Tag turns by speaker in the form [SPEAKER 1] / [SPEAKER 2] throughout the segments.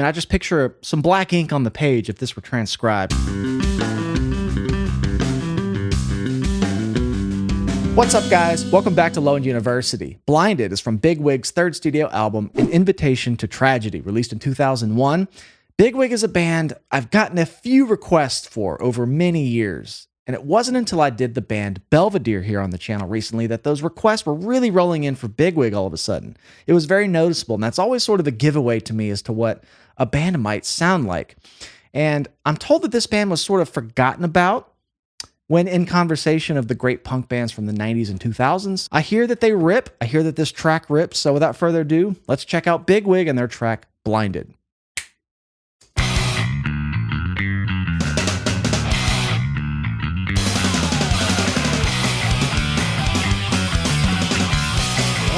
[SPEAKER 1] mean, I just picture some black ink on the page if this were transcribed. What's up, guys? Welcome back to Low End University. Blinded is from Bigwig's third studio album, An Invitation to Tragedy, released in 2001. Bigwig is a band I've gotten a few requests for over many years, and it wasn't until I did the band Belvedere here on the channel recently that those requests were really rolling in for Bigwig all of a sudden. It was very noticeable, and that's always sort of a giveaway to me as to what a band might sound like. And I'm told that this band was sort of forgotten about when in conversation of the great punk bands from the 90s and 2000s. I hear that they rip. I hear that this track rips. So without further ado, let's check out Bigwig and their track Blinded.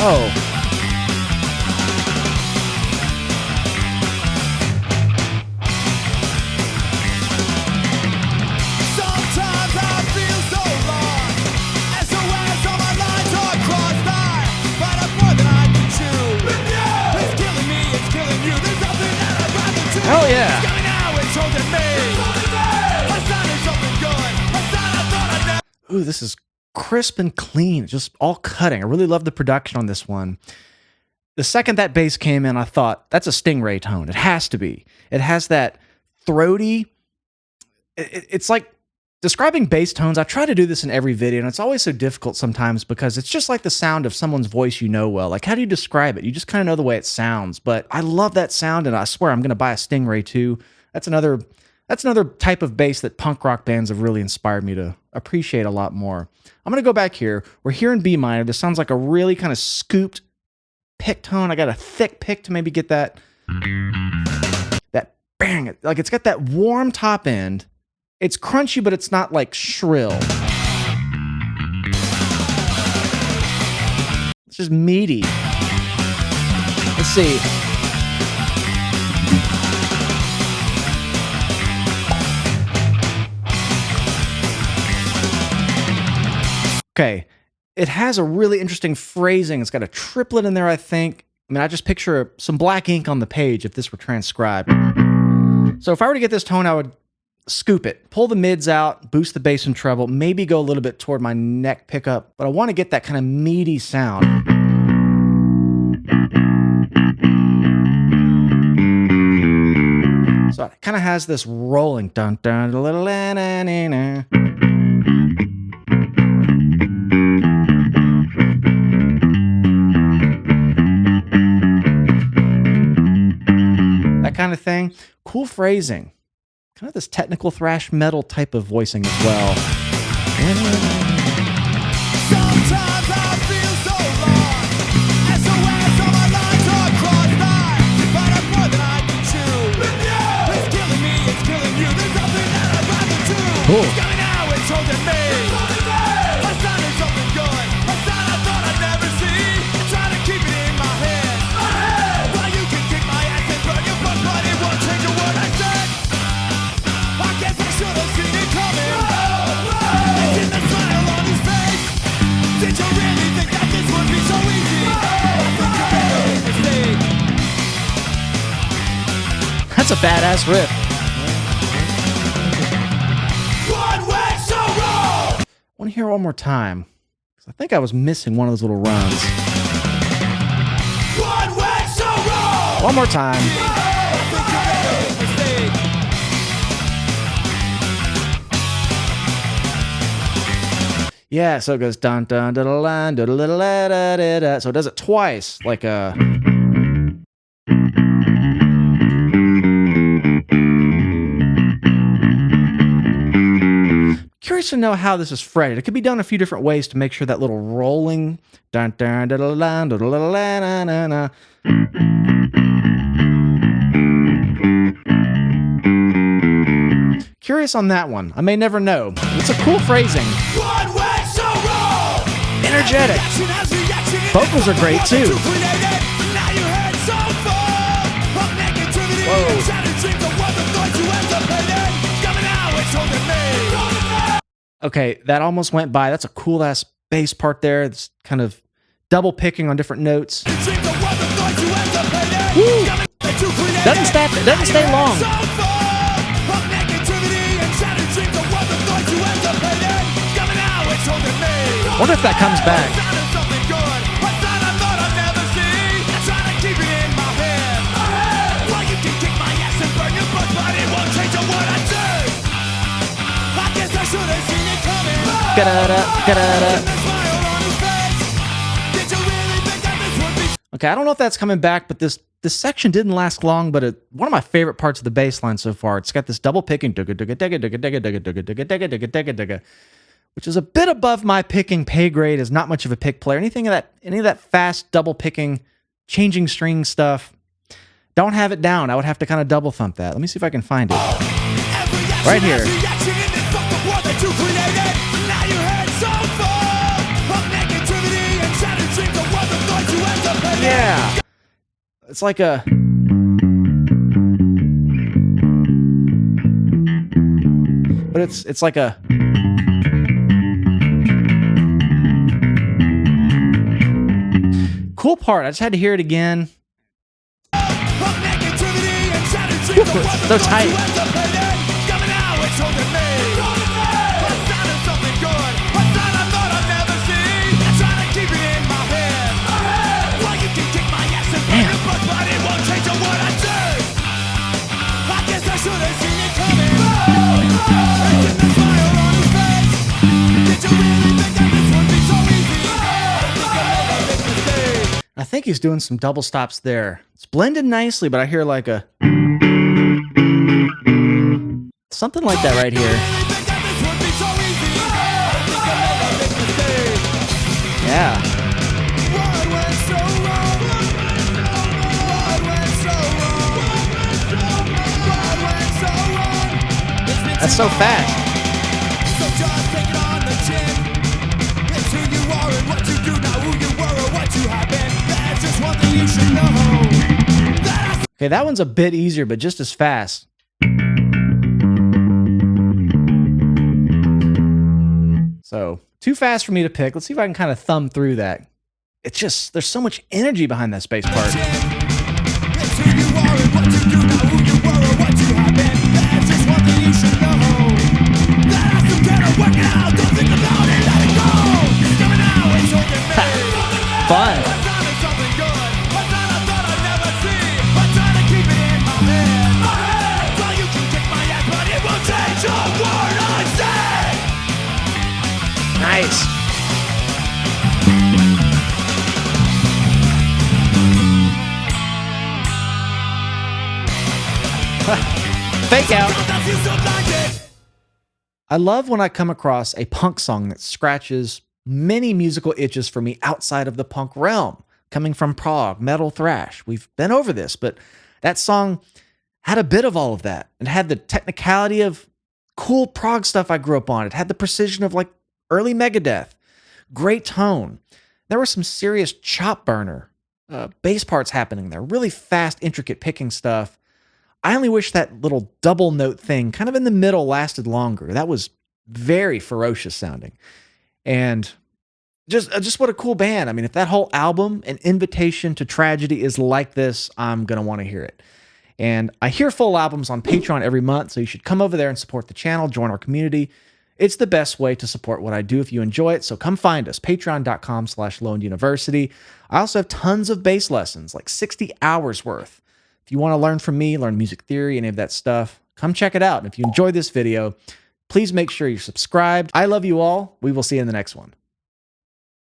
[SPEAKER 1] Oh. Oh yeah! Ooh, this is crisp and clean, just all cutting. I really love the production on this one. The second that bass came in, I thought, that's a StingRay tone. It has to be. It has that throaty... It's like describing bass tones. I try to do this in every video, and it's always so difficult sometimes because it's just like the sound of someone's voice you know well. Like, how do you describe it? You just kind of know the way it sounds, but I love that sound, and I swear I'm going to buy a StingRay too. That's another type of bass that punk rock bands have really inspired me to appreciate a lot more. I'm going to go back here. We're here in B minor. This sounds like a really kind of scooped pick tone. I got a thick pick to maybe get that bang. Like, it's got that warm top end. It's crunchy, but it's not like shrill. It's just meaty. Let's see. Okay, it has a really interesting phrasing. It's got a triplet in there, I think. I mean, I just picture some black ink on the page if this were transcribed. So if I were to get this tone, I would scoop it, pull the mids out, boost the bass and treble, maybe go a little bit toward my neck pickup, but I want to get that kind of meaty sound. So it kind of has this rolling dun dun little na na na na. That kind of thing. Cool phrasing. Kind of this technical thrash metal type of voicing as well.
[SPEAKER 2] Sometimes I feel so lost, as the waves on my lines are crossed by, but I'm more than I can chew. It's killing me, it's killing you. There's nothing that I'd rather do.
[SPEAKER 1] Cool.
[SPEAKER 2] It's coming now, it's holding me. I sounded something good, a sound I thought I'd never see. I'm trying to keep it in my head. Well, you can kick my ass and burn your butt, but it won't change a word I said. I guess I should have seen it coming. It's in the smile on his face. Did you really think that this would be so easy? I think you made a big mistake.
[SPEAKER 1] That's a badass riff.
[SPEAKER 2] One went so wrong.
[SPEAKER 1] I want to hear it one more time, because I think I was missing one of those little runs.
[SPEAKER 2] One went so wrong.
[SPEAKER 1] One more time.
[SPEAKER 2] I think you made a big mistake.
[SPEAKER 1] Yeah, so it goes dun dun da da da da da da da da da. So it does it twice, like a. Curious to know how this is fretted. It could be done a few different ways to make sure that little rolling dun dun da da da da da da da da da. Curious on that one. I may never know. It's a cool phrasing.
[SPEAKER 2] One went so wrong.
[SPEAKER 1] Energetic. Vocals are great too. Okay, that almost went by. That's a cool ass bass part there. It's kind of double picking on different notes. Woo! Doesn't stay long. Wonder if that comes back. Okay, I don't know if that's coming back, but this section didn't last long, but one of my favorite parts of the bass line so far. It's got this double picking, which is a bit above my picking pay grade. Is not much of a pick player. Any of that fast double picking, changing string stuff, don't have it down. I would have to kind of double thump that. Let me see if I can find it. Right here. Yeah. It's like a... But it's like a... Cool part. I just had to hear it again. So tight. I think he's doing some double stops there. It's blended nicely, but I hear like a... something like that right here. Yeah. That's so fast. Okay, that one's a bit easier, but just as fast. So, too fast for me to pick. Let's see if I can kind of thumb through that. It's just, there's so much energy behind that bass part. Fun. Nice. Fake out. I love when I come across a punk song that scratches many musical itches for me outside of the punk realm, coming from prog, metal, thrash. We've been over this, but that song had a bit of all of that. It had the technicality of cool prog stuff I grew up on. It had the precision of like early Megadeth. Great tone. There was some serious chop burner bass parts happening there. Really fast, intricate picking stuff. I only wish that little double note thing kind of in the middle lasted longer. That was very ferocious sounding. And just what a cool band. I mean, if that whole album, An Invitation to Tragedy, is like this, I'm going to want to hear it. And I hear full albums on Patreon every month, so you should come over there and support the channel, join our community. It's the best way to support what I do if you enjoy it, so come find us, patreon.com/loaneduniversity. I also have tons of bass lessons, like 60 hours worth. If you want to learn from me, learn music theory, any of that stuff, come check it out. And if you enjoyed this video, please make sure you're subscribed. I love you all. We will see you in the next one.